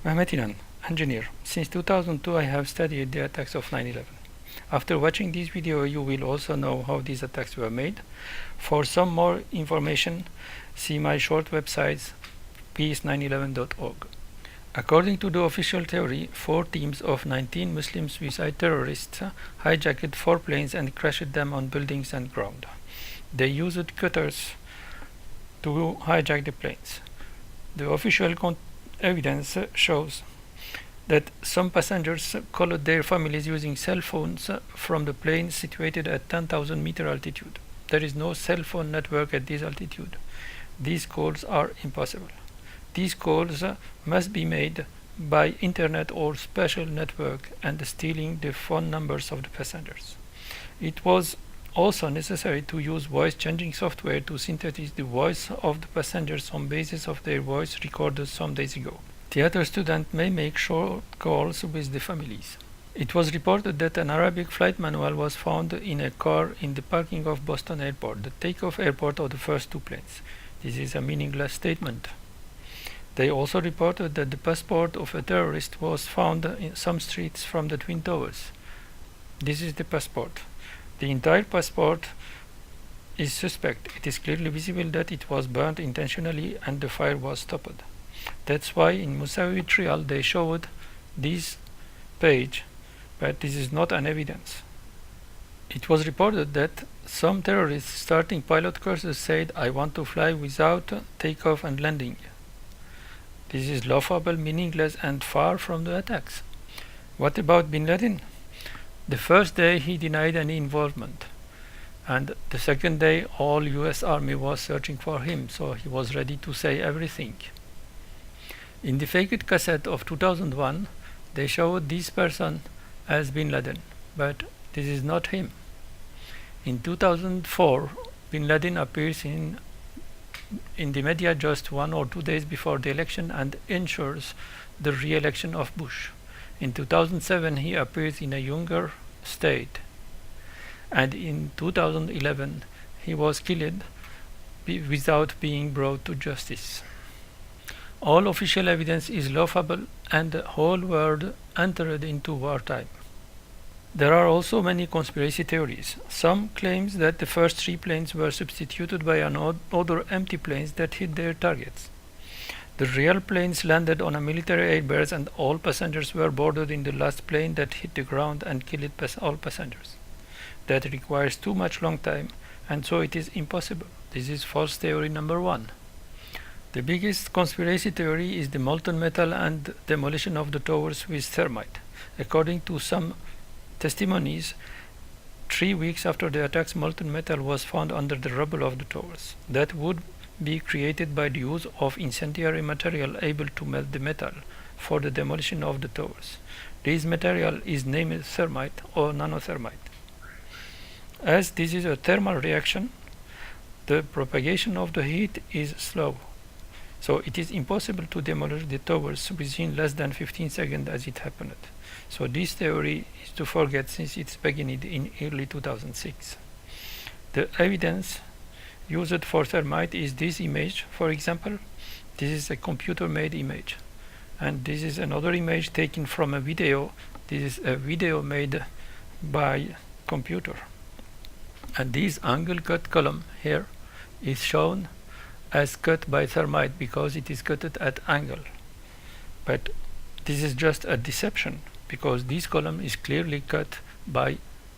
Mehmet Inan, engineer. Since 2002 I have studied the attacks of 9/11. After watching this video you will also know how these attacks were made. For some more information, see my short websites peace911.org. According to the official theory, 4 teams of 19 Muslim suicide terrorists hijacked 4 planes and crashed them on buildings and ground. They used cutters to hijack the planes. The official evidence shows that some passengers called their families using cell phones from the plane situated at 10,000 meter altitude. There is no cell phone network at this altitude. These calls are impossible. These calls must be made by internet or special network and stealing the phone numbers of the passengers. It was also necessary to use voice changing software to synthesize the voice of the passengers on basis of their voice recorded some days ago. Theater students may make short calls with the families. It was reported that an Arabic flight manual was found in a car in the parking of Boston Airport, the takeoff airport of the first 2 planes. This is a meaningless statement. They also reported that the passport of a terrorist was found in some streets from the Twin Towers. This is the passport. The entire passport is suspect. It is clearly visible that it was burned intentionally and the fire was stopped. That's why in Musawi trial they showed this page, but this is not an evidence. It was reported that some terrorists starting pilot courses said, "I want to fly without takeoff and landing." This is laughable, meaningless, and far from the attacks. What about bin Laden? The first day he denied any involvement, and the second day all US Army was searching for him, so he was ready to say everything. In the faked cassette of 2001, they showed this person as bin Laden, but this is not him. In 2004, bin Laden appears in the media just 1 or 2 days before the election and ensures the re-election of Bush. In 2007 he appears in a younger state, and in 2011 he was killed without being brought to justice. All official evidence is laughable and the whole world entered into wartime. There are also many conspiracy theories. Some claims that the first 3 planes were substituted by other empty planes that hit their targets. The real planes landed on a military airbase and all passengers were boarded in the last plane that hit the ground and killed all passengers. That requires too much long time, and so it is impossible. This is false theory number 1. The biggest conspiracy theory is the molten metal and demolition of the towers with thermite. According to some testimonies, 3 weeks after the attacks, molten metal was found under the rubble of the towers. That would be created by the use of incendiary material able to melt the metal for the demolition of the towers. This material is named thermite or nanothermite. As this is a thermal reaction, the propagation of the heat is slow, so it is impossible to demolish the towers within less than 15 seconds as it happened. So this theory is to forget since its beginning in early 2006. The evidence used for thermite is this image, for example. This is a computer-made image, and this is another image taken from a video. This is a video made by computer, and this angle cut column here is shown as cut by thermite because it is cut at angle, but this is just a deception because this column is clearly cut by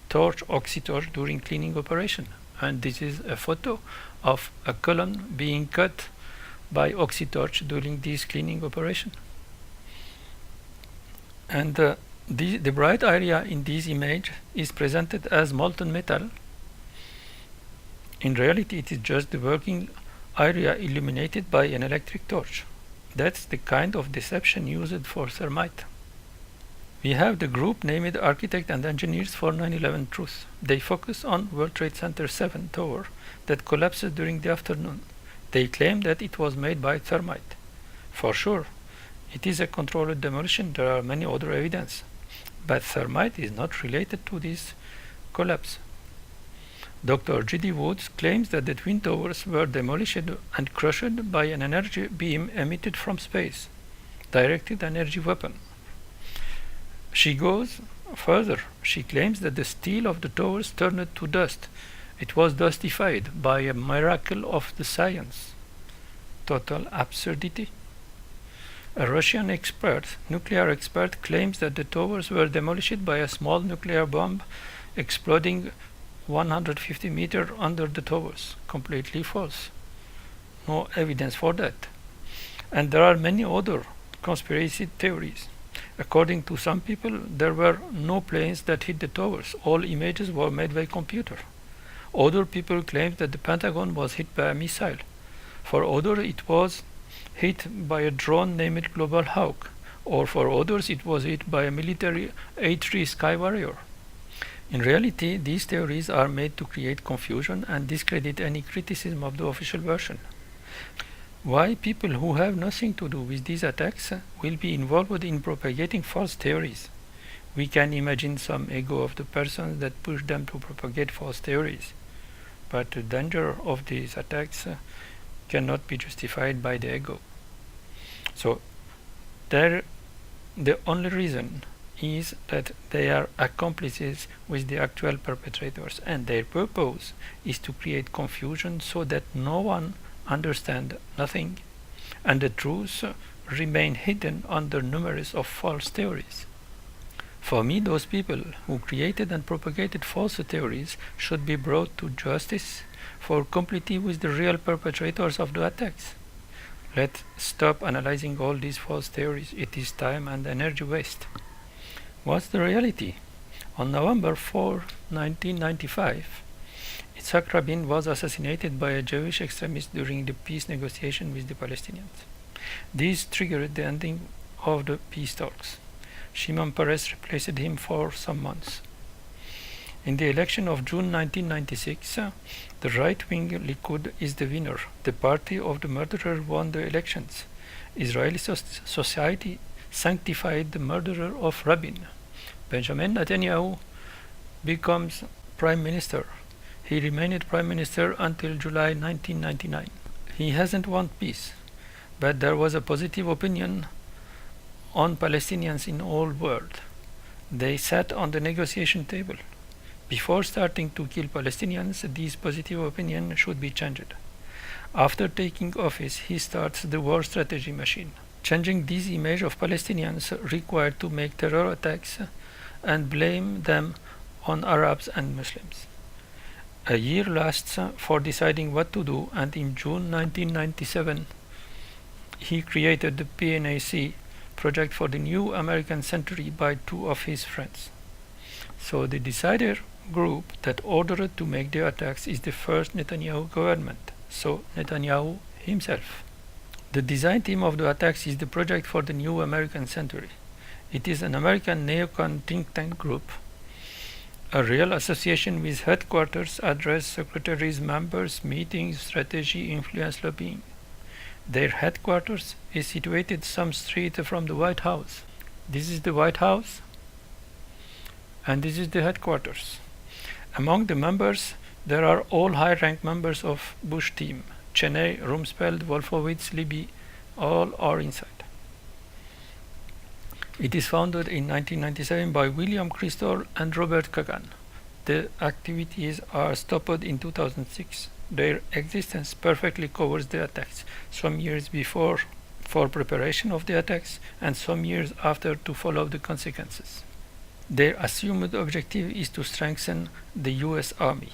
torch oxytorch during cleaning operation, and this is a photo of a column being cut by oxytorch during this cleaning operation. And the bright area in this image is presented as molten metal. In reality it is just the working area illuminated by an electric torch. That's the kind of deception used for thermite. We have the group named Architect and Engineers for 9/11 Truth. They focus on World Trade Center 7 tower that collapsed during the afternoon. They claim that it was made by thermite. For sure, it is a controlled demolition. There are many other evidence, but thermite is not related to this collapse. Dr. G.D. Woods claims that the Twin Towers were demolished and crushed by an energy beam emitted from space. directed energy weapon. She goes further. She claims that the steel of the towers turned to dust. It was dustified by a miracle of the science. Total absurdity. A Russian expert, nuclear expert, claims that the towers were demolished by a small nuclear bomb exploding 150 meters under the towers. Completely false. No evidence for that. And there are many other conspiracy theories. According to some people, there were no planes that hit the towers. All images were made by computer. Other people claimed that the Pentagon was hit by a missile. For others, it was hit by a drone named Global Hawk, or for others, it was hit by a military A3 Sky Warrior. In reality, these theories are made to create confusion and discredit any criticism of the official version. Why people who have nothing to do with these attacks will be involved in propagating false theories? We can imagine some ego of the persons that push them to propagate false theories, but the danger of these attacks cannot be justified by the ego. So, the only reason is that they are accomplices with the actual perpetrators, and their purpose is to create confusion so that no one understand nothing, and the truth remain hidden under numerous of false theories. For me, those people who created and propagated false theories should be brought to justice for complicity with the real perpetrators of the attacks. Let's stop analyzing all these false theories. It is time and energy waste. What's the reality? On November 4, 1995, Yitzhak Rabin was assassinated by a Jewish extremist during the peace negotiation with the Palestinians. This triggered the ending of the peace talks. Shimon Peres replaced him for some months. In the election of June 1996, the right-wing Likud is the winner. The party of the murderer won the elections. Israeli society sanctified the murderer of Rabin. Benjamin Netanyahu becomes prime minister. He remained prime minister until July 1999. He hasn't won peace, but there was a positive opinion on Palestinians in all world. They sat on the negotiation table. Before starting to kill Palestinians, this positive opinion should be changed. After taking office, he starts the war strategy machine. Changing this image of Palestinians required to make terror attacks and blame them on Arabs and Muslims. A year lasts for deciding what to do, and in June 1997, he created the PNAC project for the new American century by two of his friends. So the decider group that ordered to make the attacks is the first Netanyahu government, so Netanyahu himself. The design team of the attacks is the project for the new American century. It is an American neocon think tank group, a real association with headquarters, address, secretaries, members, meetings, strategy, influence, lobbying. Their headquarters is situated some street from the White House. This is the White House, and this is the headquarters. Among the members, there are all high-ranked members of Bush team. Cheney, Rumsfeld, Wolfowitz, Libby, all are inside. It is founded in 1997 by William Crystal and Robert Kagan. The activities are stopped in 2006. Their existence perfectly covers the attacks, some years before for preparation of the attacks and some years after to follow the consequences. Their assumed objective is to strengthen the US Army.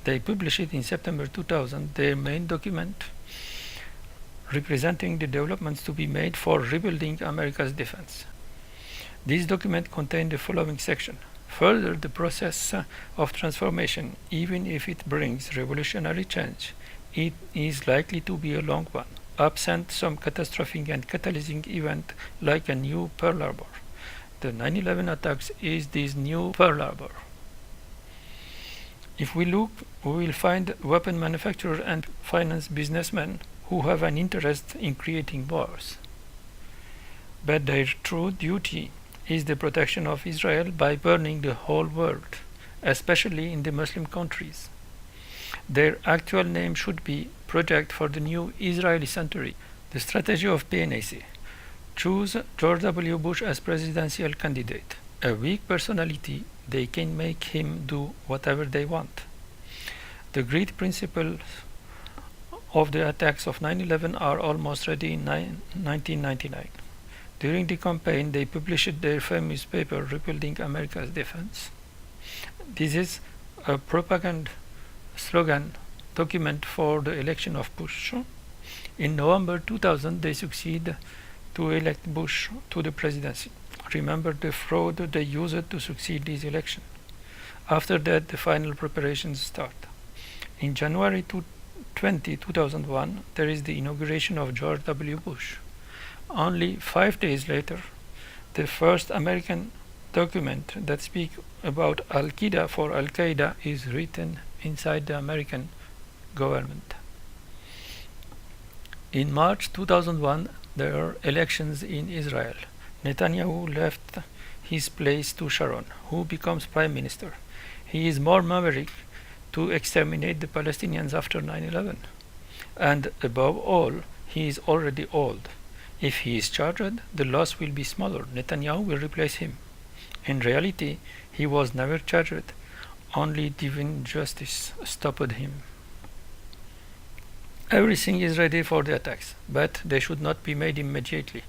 They published in September 2000 their main document representing the developments to be made for rebuilding America's defense. This document contained the following section. Further, the process of transformation, even if it brings revolutionary change, it is likely to be a long one, absent some catastrophic and catalyzing event like a new Pearl Harbor. The 9/11 attacks is this new Pearl Harbor. If we look, we will find weapon manufacturers and finance businessmen who have an interest in creating wars. But their true duty is the protection of Israel by burning the whole world, especially in the Muslim countries. Their actual name should be Project for the New Israeli Century. The strategy of PNAC: choose George W. Bush as presidential candidate. A weak personality, they can make him do whatever they want. The great principles of the attacks of 9/11 are almost ready in 1999. During the campaign, they published their famous paper, Rebuilding America's Defense. This is a propaganda slogan document for the election of Bush. In November 2000, they succeed to elect Bush to the presidency. Remember the fraud they used to succeed this election. After that, the final preparations start. In January 2001, there is the inauguration of George W. Bush. Only 5 days later, the first American document that speaks about Al-Qaeda for Al-Qaeda is written inside the American government. In March 2001, there are elections in Israel. Netanyahu left his place to Sharon, who becomes prime minister. He is more maverick to exterminate the Palestinians after 9/11. And above all, he is already old. If he is charged, the loss will be smaller. Netanyahu will replace him. In reality, he was never charged. Only divine justice stopped him. Everything is ready for the attacks, but they should not be made immediately.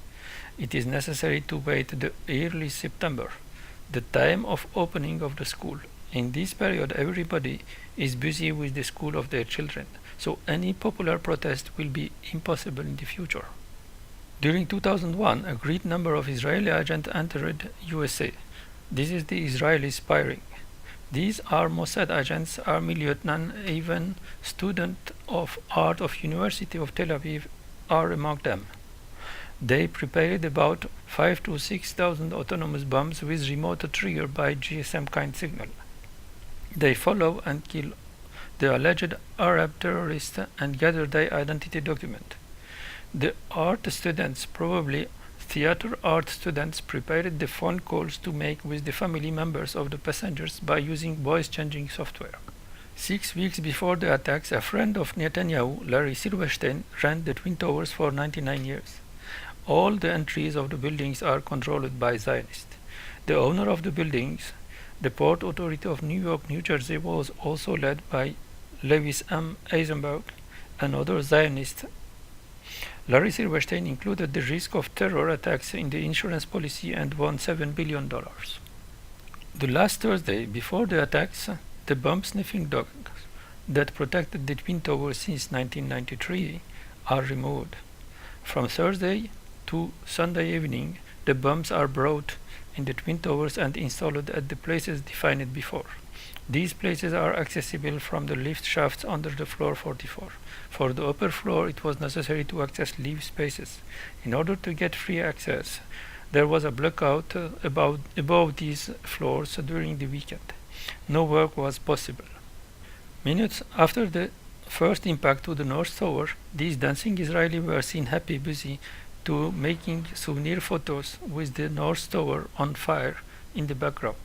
It is necessary to wait the early September, the time of opening of the school. In this period, everybody is busy with the school of their children, so any popular protest will be impossible in the future. During 2001, a great number of Israeli agents entered USA. This is the Israeli spying. These are Mossad agents, army lieutenant, even student of art of University of Tel Aviv are among them. They prepared about 5,000 to 6,000 autonomous bombs with remote trigger by GSM kind signal. They follow and kill the alleged Arab terrorists and gather their identity document. The art students, probably theater art students, prepared the phone calls to make with the family members of the passengers by using voice-changing software. 6 weeks before the attacks, a friend of Netanyahu, Larry Silverstein, ran the Twin Towers for 99 years. All the entries of the buildings are controlled by Zionists. The owner of the buildings, the Port Authority of New York, New Jersey, was also led by Lewis M. Eisenberg, another Zionist. Larry Silverstein included the risk of terror attacks in the insurance policy and won $7 billion. The last Thursday, before the attacks, the bomb-sniffing dogs that protected the Twin Towers since 1993 are removed. From Thursday to Sunday evening, the bombs are brought in the Twin Towers and installed at the places defined before. These places are accessible from the lift shafts under the floor 44. For the upper floor, it was necessary to access lift spaces. In order to get free access, there was a blackout above these floors during the weekend. No work was possible. Minutes after the first impact to the North Tower, these dancing Israelis were seen happy busy to making souvenir photos with the North Tower on fire in the background.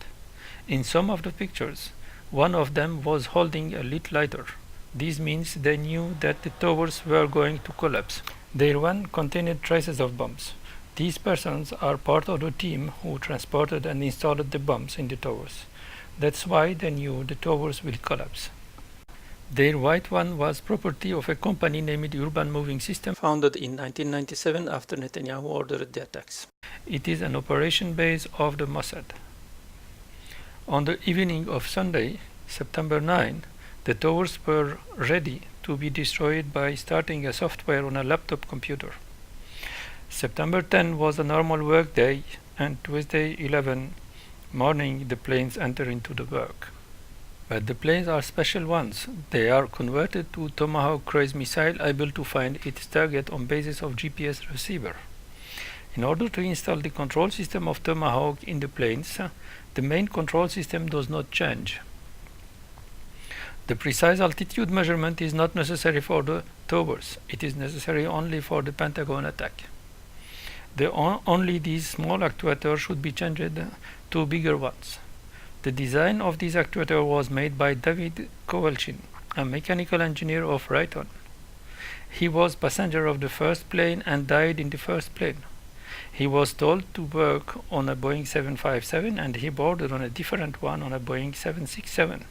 In some of the pictures, one of them was holding a lit lighter. This means they knew that the towers were going to collapse. Their van contained traces of bombs. These persons are part of the team who transported and installed the bombs in the towers. That's why they knew the towers will collapse. Their white van was property of a company named Urban Moving System, founded in 1997 after Netanyahu ordered the attacks. It is an operation base of the Mossad. On the evening of Sunday, September 9, the towers were ready to be destroyed by starting a software on a laptop computer. September 10 was a normal work day, and Tuesday 11 morning the planes enter into the work. But the planes are special ones. They are converted to Tomahawk cruise missile able to find its target on basis of GPS receiver. In order to install the control system of Tomahawk in the planes, the main control system does not change. The precise altitude measurement is not necessary for the towers. It is necessary only for the Pentagon attack. Only these small actuators should be changed to bigger ones. The design of this actuator was made by David Kowalchin, a mechanical engineer of Raytheon. He was passenger of the first plane and died in the first plane. He was told to work on a Boeing 757 and he boarded on a different one on a Boeing 767.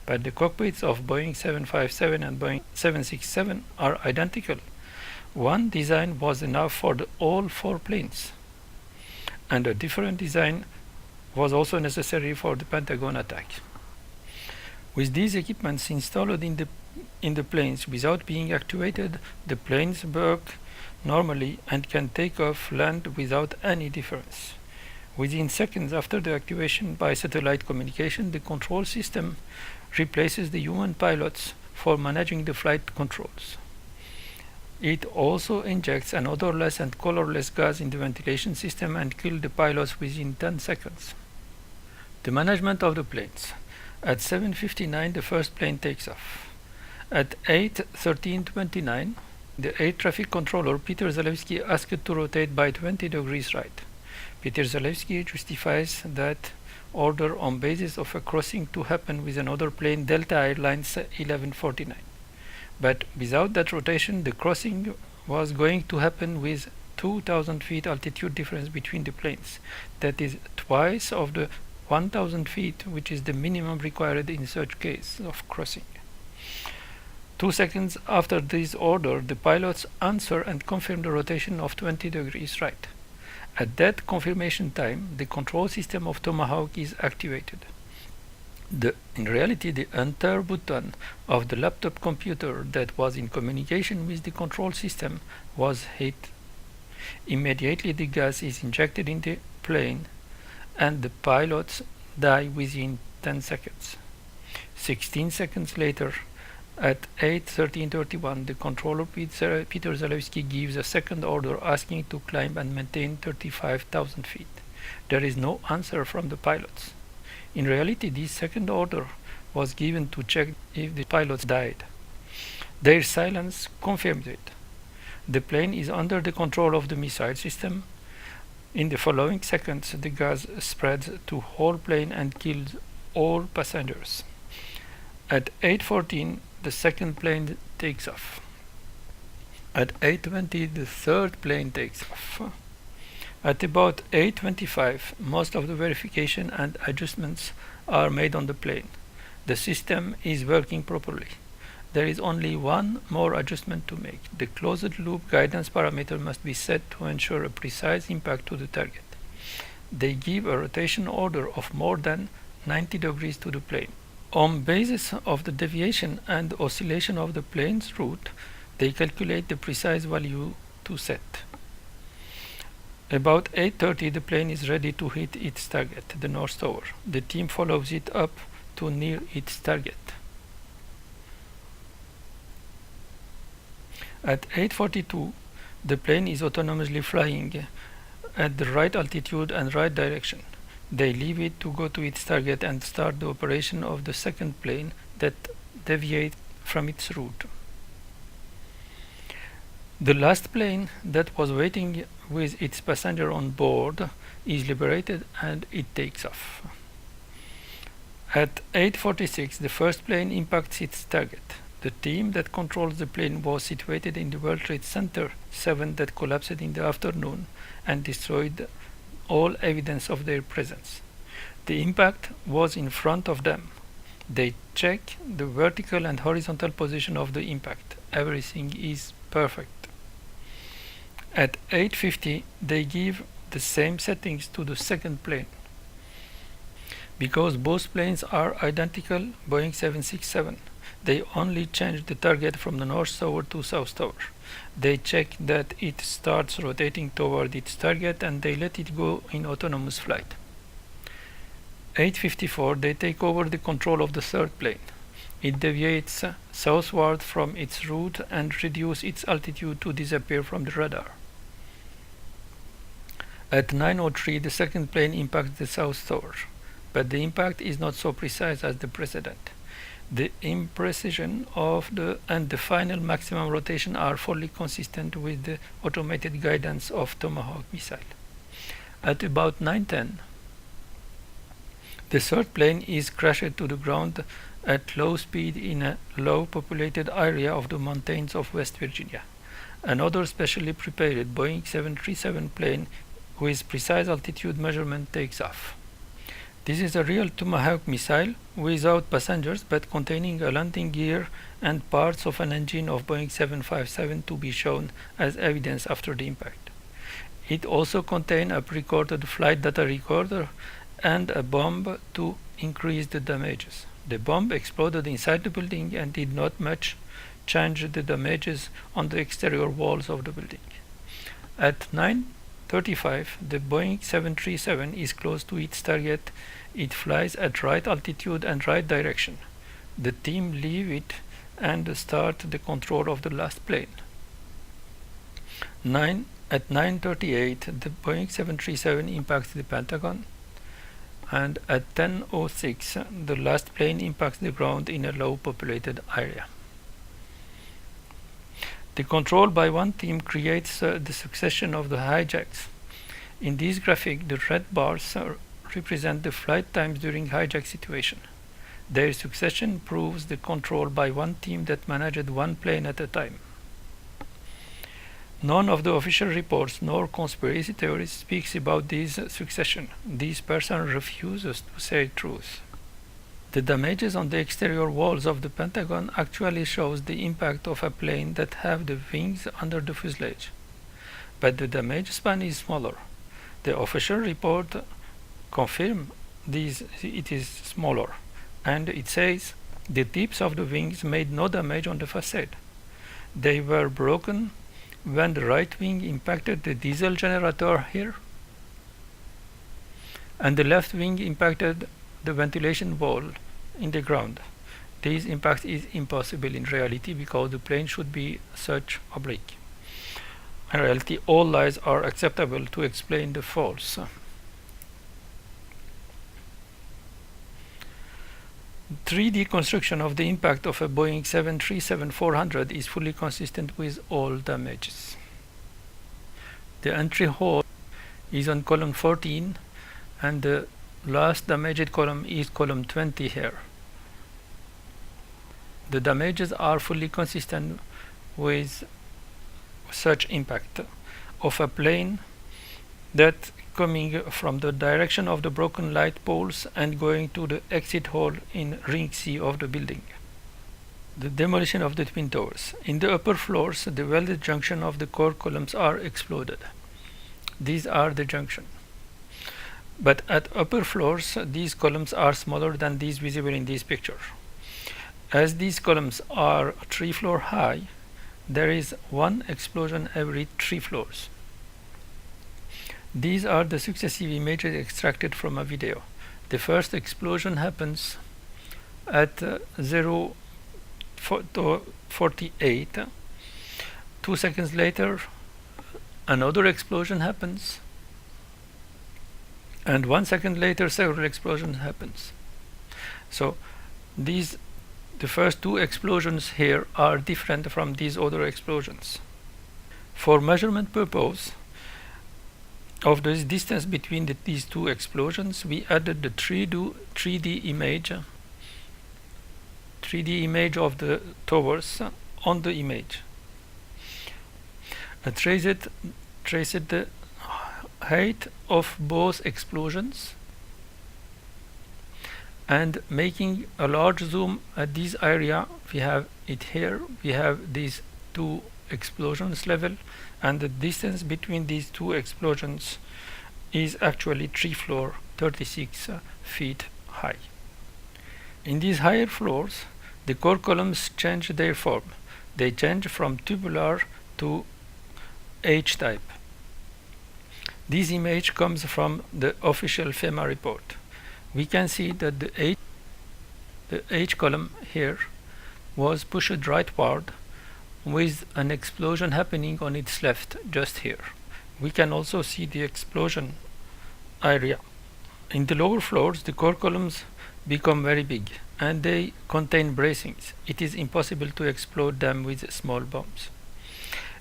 But the cockpits of Boeing 757 and Boeing 767 are identical. One design was enough for all four planes, and a different design was also necessary for the Pentagon attack. With these equipments installed in the planes without being actuated, the planes work normally and can take off land without any difference. Within seconds after the activation by satellite communication, the control system replaces the human pilots for managing the flight controls. It also injects an odorless and colorless gas in the ventilation system and kills the pilots within 10 seconds. The management of the planes. At 7:59 the first plane takes off. At 8:13:29 the air traffic controller Peter Zalewski asked to rotate by 20 degrees right. Peter Zalewski justifies that order on basis of a crossing to happen with another plane, Delta Airlines 1149. But without that rotation, the crossing was going to happen with 2,000 feet altitude difference between the planes. That is twice of the 1,000 feet, which is the minimum required in such case of crossing. 2 seconds after this order, the pilots answer and confirm the rotation of 20 degrees right. At that confirmation time, the control system of Tomahawk is activated. In reality, the enter button of the laptop computer that was in communication with the control system was hit. Immediately the gas is injected in the plane and the pilots die within 10 seconds. 16 seconds later, at 8:13:31, the controller Peter Zalewski gives a second order asking to climb and maintain 35,000 feet. There is no answer from the pilots. In reality, this second order was given to check if the pilots died. Their silence confirms it. The plane is under the control of the missile system. In the following seconds, the gas spreads to whole plane and kills all passengers. At 8:14, the second plane takes off. At 8:20, the third plane takes off. At about 8:25, most of the verification and adjustments are made on the plane. The system is working properly. There is only one more adjustment to make. The closed loop guidance parameter must be set to ensure a precise impact to the target. They give a rotation order of more than 90 degrees to the plane. On basis of the deviation and oscillation of the plane's route, they calculate the precise value to set. About 8:30, the plane is ready to hit its target, the North Tower. The team follows it up to near its target. At 8:42, the plane is autonomously flying at the right altitude and right direction. They leave it to go to its target and start the operation of the second plane that deviates from its route. The last plane that was waiting with its passenger on board is liberated and it takes off. At 8:46, the first plane impacts its target. The team that controls the plane was situated in the World Trade Center 7 that collapsed in the afternoon and destroyed all evidence of their presence. The impact was in front of them. They check the vertical and horizontal position of the impact. Everything is perfect. At 8:50, they give the same settings to the second plane. Because both planes are identical Boeing 767, they only change the target from the North Tower to South Tower. They check that it starts rotating toward its target and they let it go in autonomous flight. 8:54, they take over the control of the third plane. It deviates southward from its route and reduces its altitude to disappear from the radar. At 9:03, the second plane impacts the South Tower, but the impact is not so precise as the precedent. The imprecision of the final maximum rotation are fully consistent with the automated guidance of Tomahawk missile. At about 9:10, the third plane is crashed to the ground at low speed in a low populated area of the mountains of West Virginia. Another specially prepared Boeing 737 plane with precise altitude measurement takes off. This is a real Tomahawk missile without passengers but containing a landing gear and parts of an engine of Boeing 757 to be shown as evidence after the impact. It also contained a pre-recorded flight data recorder and a bomb to increase the damages. The bomb exploded inside the building and did not much change the damages on the exterior walls of the building. At 9:35, the Boeing 737 is close to its target. It flies at right altitude and right direction. The team leave it and start the control of the last plane. At 9:38, the Boeing 737 impacts the Pentagon, and at 10:06, the last plane impacts the ground in a low populated area. The control by one team creates the succession of the hijacks. In this graphic, the red bars represent the flight times during hijack situation. Their succession proves the control by one team that managed one plane at a time. None of the official reports nor conspiracy theories speaks about this succession. This person refuses to say truth. The damages on the exterior walls of the Pentagon actually shows the impact of a plane that have the wings under the fuselage. But the damage span is smaller. The official report confirms this, it is smaller, and it says the tips of the wings made no damage on the facade. They were broken when the right wing impacted the diesel generator here, and the left wing impacted the ventilation wall in the ground. This impact is impossible in reality because the plane should be such oblique. In reality, all lies are acceptable to explain the false. 3D construction of the impact of a Boeing 737-400 is fully consistent with all damages. The entry hole is on column 14, and the last damaged column is column 20 here. The damages are fully consistent with such impact of a plane that coming from the direction of the broken light poles and going to the exit hole in ring C of the building. The demolition of the twin towers. In the upper floors, the welded junction of the core columns are exploded. These are the junction. But at upper floors, these columns are smaller than these visible in this picture. As these columns are 3 floors high, there is one explosion every 3 floors. These are the successive images extracted from a video. The first explosion happens at 0:48. 2 seconds later, another explosion happens, and 1 second later, several explosions happens. So the first 2 explosions here are different from these other explosions. For measurement purpose of this distance between these 2 explosions, we added the 3D image of the towers on the image. Traced the height of both explosions, and making a large zoom at this area. We have it here. We have these 2 explosions level, and the distance between these 2 explosions is actually 3 floors, 36 feet high. In these higher floors, the core columns change their form. They change from tubular to H-type. This image comes from the official FEMA report. We can see that the H column here was pushed rightward, with an explosion happening on its left just here. We can also see the explosion area. In the lower floors, the core columns become very big, and they contain bracings. It is impossible to explode them with small bombs.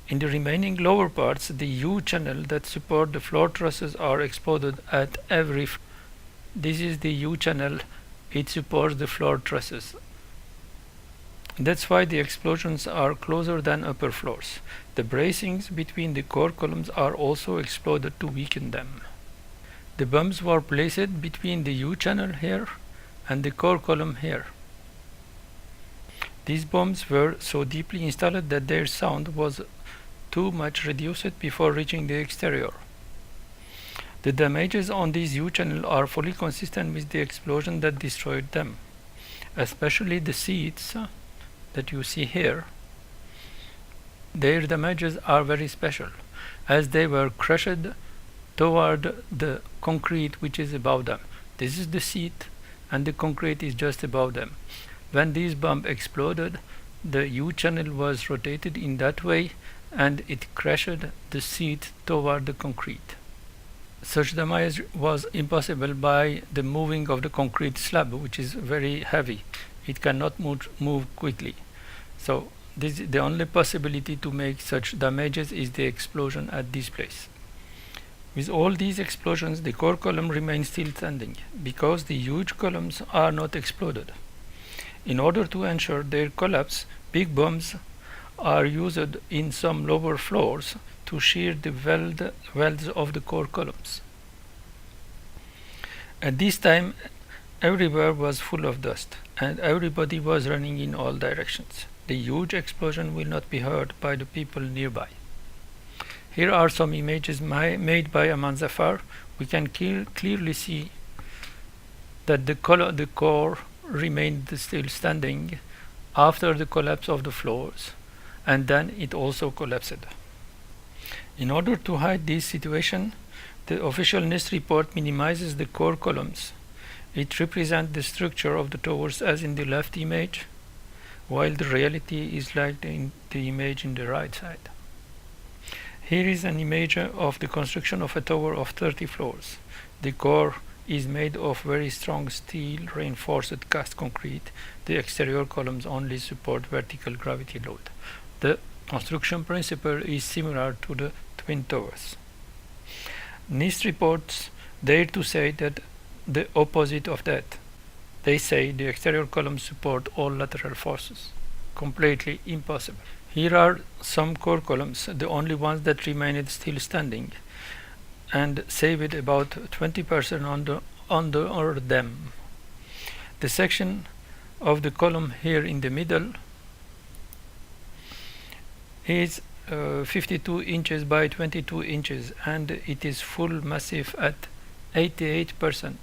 In the remaining lower parts, the U-channel that support the floor trusses are exploded at every floor. This is the U-channel. It supports the floor trusses. That's why the explosions are closer than upper floors. The bracings between the core columns are also exploded to weaken them. The bombs were placed between the U channel here and the core column here. These bombs were so deeply installed that their sound was too much reduced before reaching the exterior. The damages on these U channels are fully consistent with the explosion that destroyed them, especially the seats that you see here. Their damages are very special, as they were crushed toward the concrete which is above them. This is the seat, and the concrete is just above them. When these bombs exploded, the U channel was rotated in that way, and it crushed the seat toward the concrete. Such damage was impossible by the moving of the concrete slab, which is very heavy. It cannot move quickly. So the only possibility to make such damages is the explosion at this place. With all these explosions, the core column remains still standing because the huge columns are not exploded. In order to ensure their collapse, big bombs are used in some lower floors to shear the welds of the core columns. At this time, everywhere was full of dust, and everybody was running in all directions. The huge explosion will not be heard by the people nearby. Here are some images made by Aman Zafar. We can clearly see that the core remained still standing after the collapse of the floors, and then it also collapsed. In order to hide this situation, the official NIST report minimizes the core columns. It represents the structure of the towers as in the left image, while the reality is like in the image in the right side. Here is an image of the construction of a tower of 30 floors. The core is made of very strong steel reinforced cast concrete. The exterior columns only support vertical gravity load. The construction principle is similar to the twin towers. NIST reports dare to say that the opposite of that. They say the exterior columns support all lateral forces. Completely impossible. Here are some core columns, the only ones that remained still standing, and saved about 20% under them. The section of the column here in the middle is 52 inches by 22 inches, and it is full massive at 88%.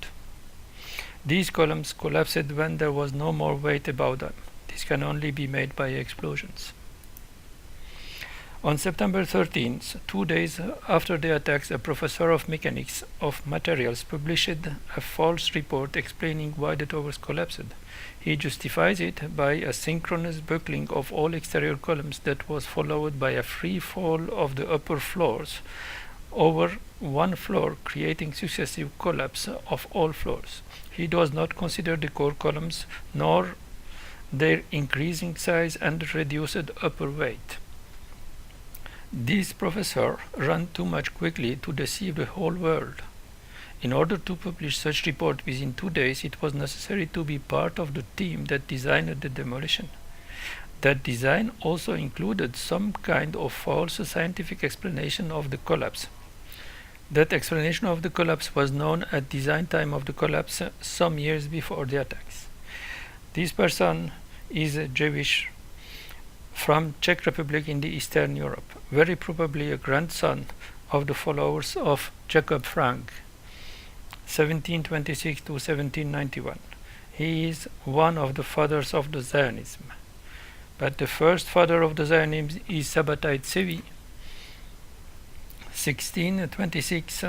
These columns collapsed when there was no more weight above them. This can only be made by explosions. On September 13th, 2 days after the attacks, a professor of mechanics of materials published a false report explaining why the towers collapsed. He justifies it by a synchronous buckling of all exterior columns that was followed by a free fall of the upper floors over one floor, creating successive collapse of all floors. He does not consider the core columns nor their increasing size and reduced upper weight. This professor ran too much quickly to deceive the whole world. In order to publish such report within 2 days, it was necessary to be part of the team that designed the demolition. That design also included some kind of false scientific explanation of the collapse. That explanation of the collapse was known at design time of the collapse some years before the attacks. This person is Jewish from Czech Republic in the Eastern Europe, very probably a grandson of the followers of Jacob Frank, 1726 to 1791. He is one of the fathers of the Zionism. But the first father of the Zionism is Sabbatai Tzvi, 1626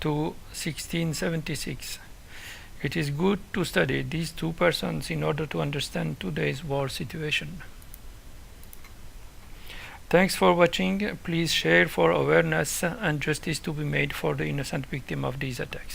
to 1676. It is good to study these two persons in order to understand today's war situation. Thanks for watching. Please share for awareness and justice to be made for the innocent victim of these attacks.